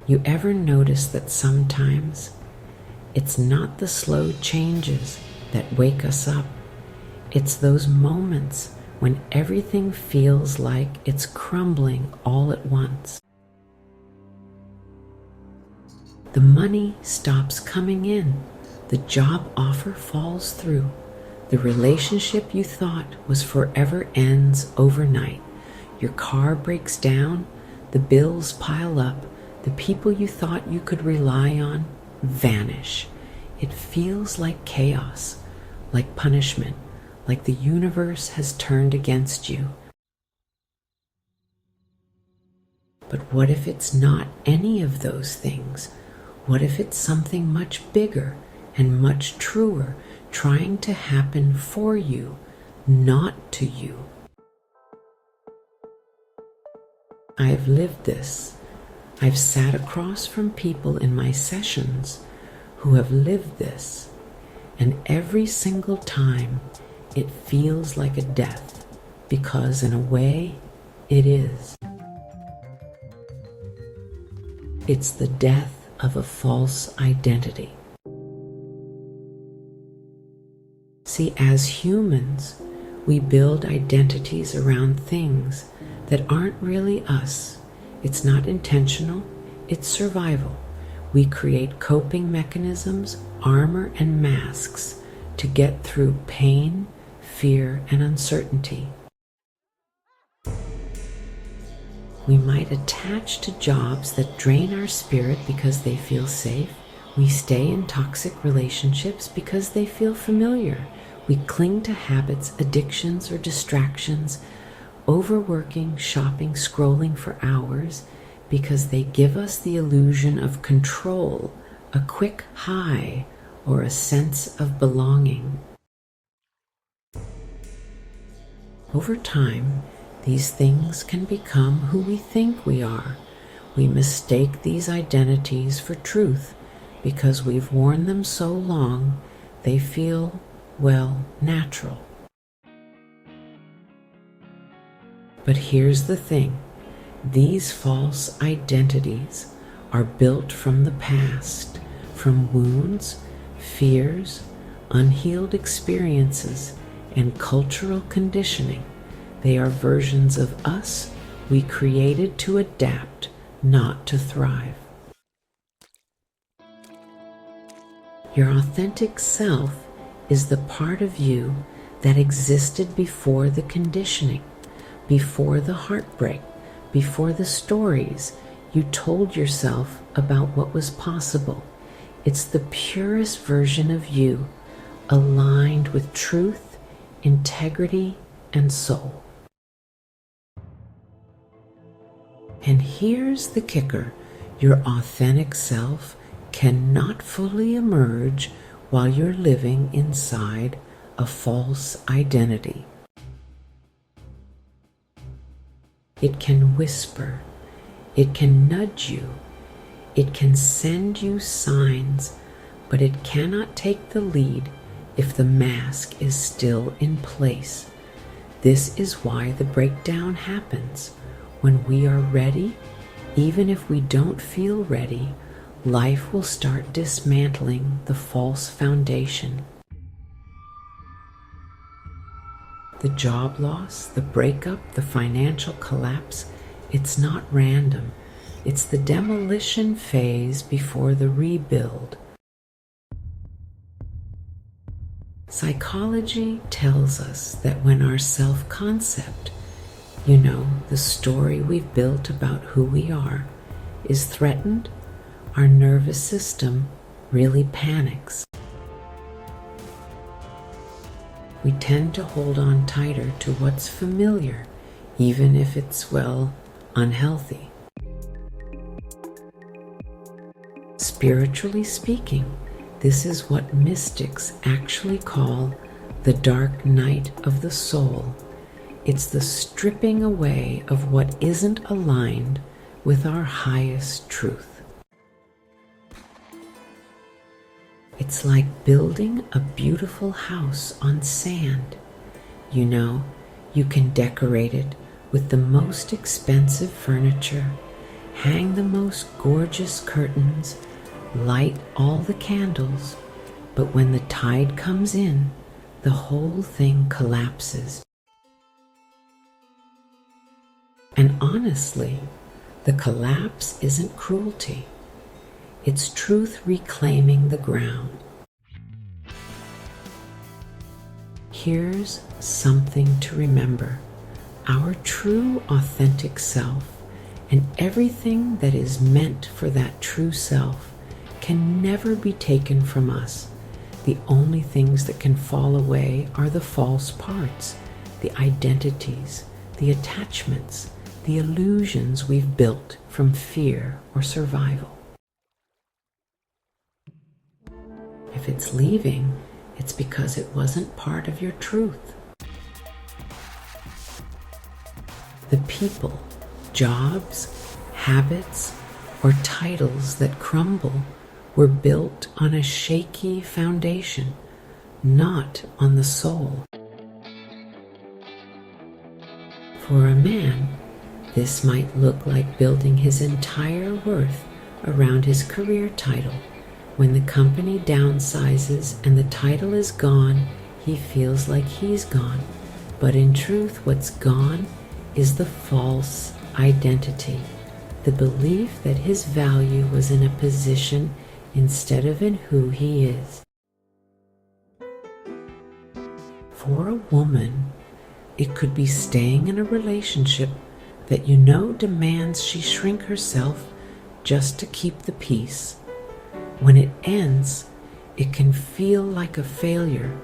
You ever notice that sometimes it's not the slow changes that wake us up? It's those moments when everything feels like it's crumbling all at once. The money stops coming in. The job offer falls through. The relationship you thought was forever ends overnight. Your car breaks down. The bills pile up. The people you thought you could rely on vanish. It feels like chaos, like punishment, like the universe has turned against you. But what if it's not any of those things? What if it's something much bigger and much truer trying to happen for you, not to you? I've lived this. I've sat across from people in my sessions who have lived this, and every single time it feels like a death, because in a way it is. It's the death of a false identity. See, as humans, we build identities around things that aren't really us. It's not intentional, it's survival. We create coping mechanisms, armor, and masks to get through pain, fear, and uncertainty. We might attach to jobs that drain our spirit because they feel safe. We stay in toxic relationships because they feel familiar. We cling to habits, addictions, or distractions, overworking, shopping, scrolling for hours, because they give us the illusion of control, a quick high, or a sense of belonging. Over time, these things can become who we think we are. We mistake these identities for truth because we've worn them so long they feel, well, natural. But here's the thing. These false identities are built from the past, from wounds, fears, unhealed experiences, and cultural conditioning. They are versions of us we created to adapt, not to thrive. Your authentic self is the part of you that existed before the conditioning, before the heartbreak, before the stories you told yourself about what was possible. It's the purest version of you, aligned with truth, integrity, and soul. And here's the kicker. Your authentic self cannot fully emerge while you're living inside a false identity. It can whisper, it can nudge you, it can send you signs, but it cannot take the lead if the mask is still in place. This is why the breakdown happens. When we are ready, even if we don't feel ready, life will start dismantling the false foundation. The job loss, the breakup, the financial collapse, it's not random. It's the demolition phase before the rebuild. Psychology tells us that when our self-concept, the story we've built about who we are, is threatened, our nervous system really panics. We tend to hold on tighter to what's familiar, even if it's, unhealthy. Spiritually speaking, this is what mystics actually call the dark night of the soul. It's the stripping away of what isn't aligned with our highest truth. It's like building a beautiful house on sand. You can decorate it with the most expensive furniture hang the most gorgeous curtains, light all the candles, but when the tide comes in, the whole thing collapses. And honestly, the collapse isn't cruelty. It's truth reclaiming the ground. Here's something to remember. Our true, authentic self and everything that is meant for that true self can never be taken from us. The only things that can fall away are the false parts, the identities, the attachments, the illusions we've built from fear or survival. If it's leaving, it's because it wasn't part of your truth. The people, jobs, habits, or titles that crumble were built on a shaky foundation, not on the soul. For a man, this might look like building his entire worth around his career title. When the company downsizes and the title is gone, he feels like he's gone. But in truth, what's gone is the false identity, the belief that his value was in a position instead of in who he is. For a woman, it could be staying in a relationship that you know demands she shrink herself just to keep the peace. When it ends, it can feel like a failure,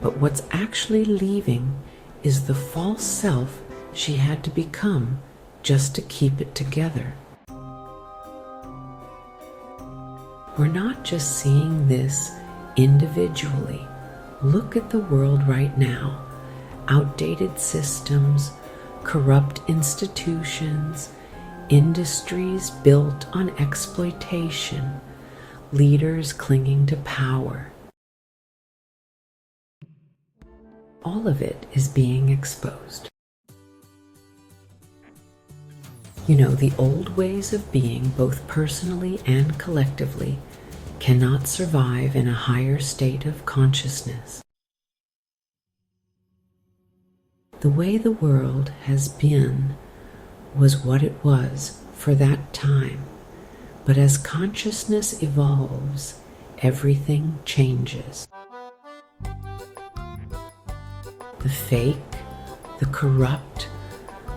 but what's actually leaving is the false self she had to become just to keep it together. We're not just seeing this individually. Look at the world right now. Outdated systems, corrupt institutions, industries built on exploitation, leaders clinging to power. All of it is being exposed. You know, the old ways of being, both personally and collectively, cannot survive in a higher state of consciousness. The way the world has been was what it was for that time, but as consciousness evolves, everything changes. The fake, the corrupt,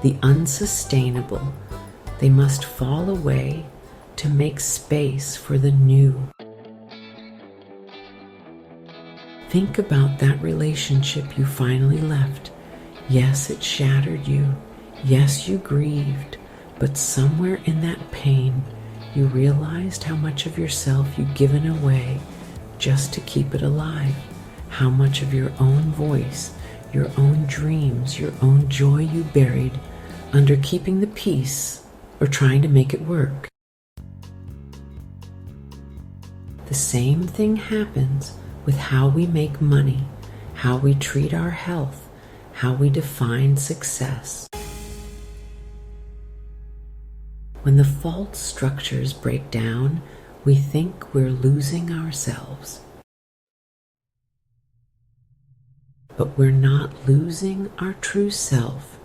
the unsustainable, they must fall away to make space for the new. Think about that relationship you finally left. Yes, it shattered you. Yes, you grieved. But somewhere in that pain, you realized how much of yourself you'd given away just to keep it alive. How much of your own voice, your own dreams, your own joy you buried under keeping the peace or trying to make it work. The same thing happens with how we make money, how we treat our health, how we define success. When the false structures break down, we think we're losing ourselves. But we're not losing our true self.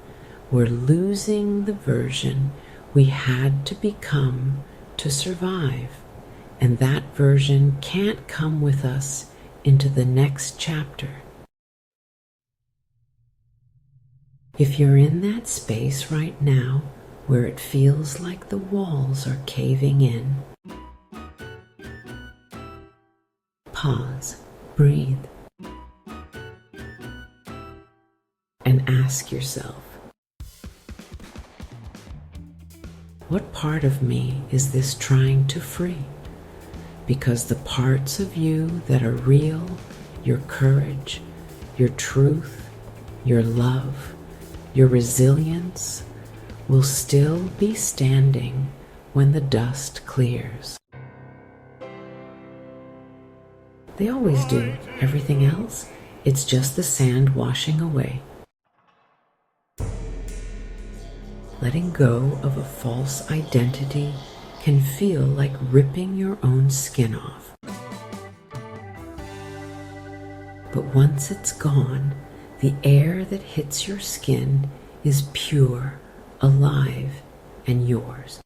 We're losing the version we had to become to survive. And that version can't come with us into the next chapter. If you're in that space right now where it feels like the walls are caving in, pause, breathe, and ask yourself, what part of me is this trying to free? Because the parts of you that are real, your courage, your truth, your love, your resilience, will still be standing when the dust clears. They always do. Everything else, it's just the sand washing away. Letting go of a false identity can feel like ripping your own skin off. But once it's gone, the air that hits your skin is pure, alive, and yours.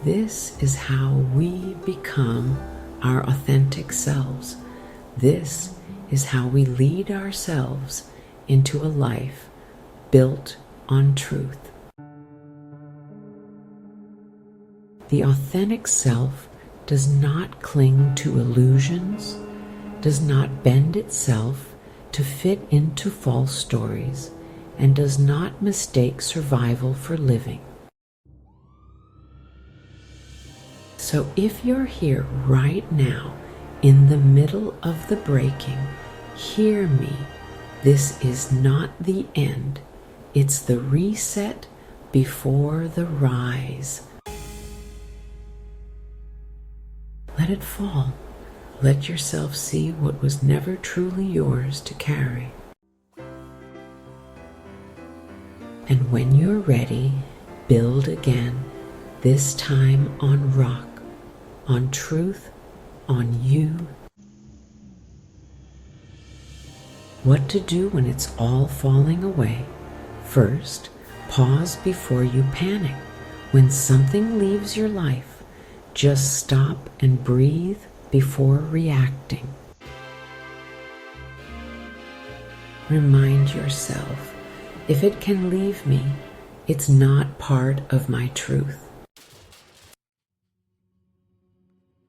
This is how we become our authentic selves. This is how we lead ourselves into a life built on truth. The authentic self does not cling to illusions, does not bend itself to fit into false stories, and does not mistake survival for living. So if you're here right now, in the middle of the breaking, hear me. This is not the end. It's the reset before the rise. Let it fall. Let yourself see what was never truly yours to carry. And when you're ready, build again, this time on rock, on truth, on you. What to do when it's all falling away? First, pause before you panic. When something leaves your life, just stop and breathe before reacting. Remind yourself, if it can leave me, it's not part of my truth.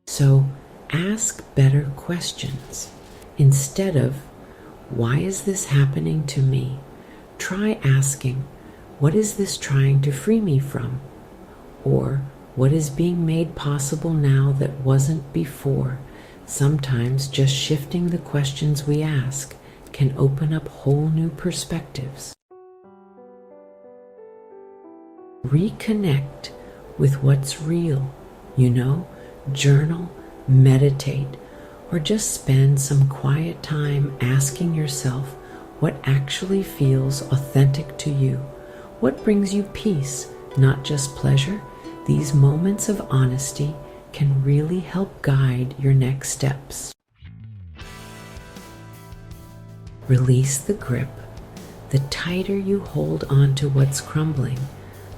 So ask better questions. Instead of, why is this happening to me? Try asking, what is this trying to free me from? Or, what is being made possible now that wasn't before? Sometimes just shifting the questions we ask can open up whole new perspectives. Reconnect with what's real. Journal, meditate, or just spend some quiet time asking yourself what actually feels authentic to you. What brings you peace, not just pleasure? These moments of honesty can really help guide your next steps. Release the grip. The tighter you hold on to what's crumbling,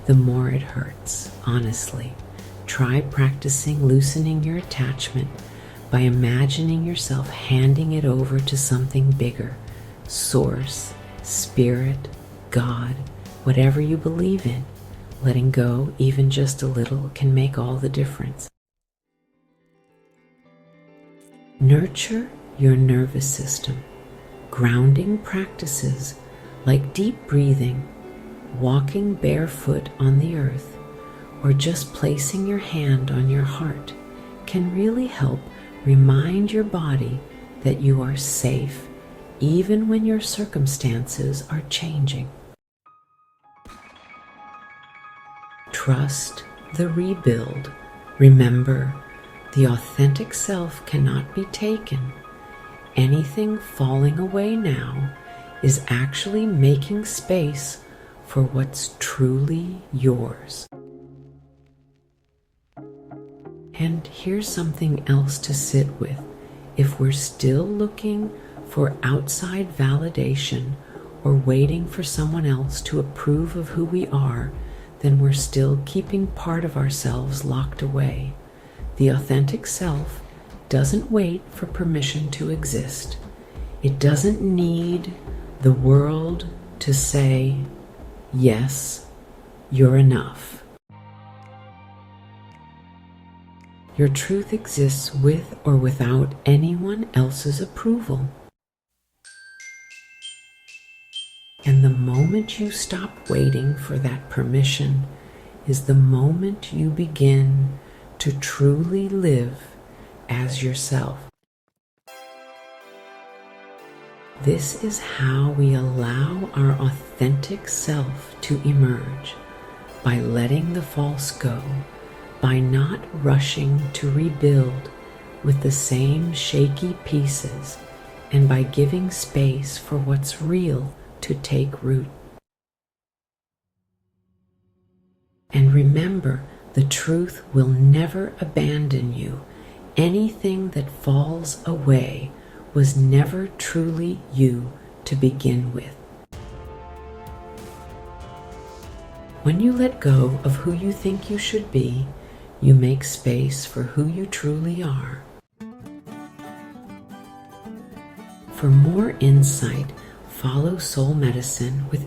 the more it hurts, honestly. Try practicing loosening your attachment by imagining yourself handing it over to something bigger, source, spirit, God, whatever you believe in. Letting go, even just a little, can make all the difference. Nurture your nervous system. Grounding practices like deep breathing, walking barefoot on the earth, or just placing your hand on your heart can really help remind your body that you are safe even when your circumstances are changing. Trust the rebuild. Remember, the authentic self cannot be taken. Anything falling away now is actually making space for what's truly yours. And here's something else to sit with. If we're still looking for outside validation or waiting for someone else to approve of who we are, then we're still keeping part of ourselves locked away. The authentic self doesn't wait for permission to exist. It doesn't need the world to say, yes, you're enough. Your truth exists with or without anyone else's approval. And the moment you stop waiting for that permission is the moment you begin to truly live as yourself. This is how we allow our authentic self to emerge, by letting the false go, by not rushing to rebuild with the same shaky pieces, and by giving space for what's real to take root. remember, the truth will never abandon you. Anything that falls away was never truly you to begin with. When you let go of who you think you should be, you make space for who you truly are. For more insight, follow Soul Medicine with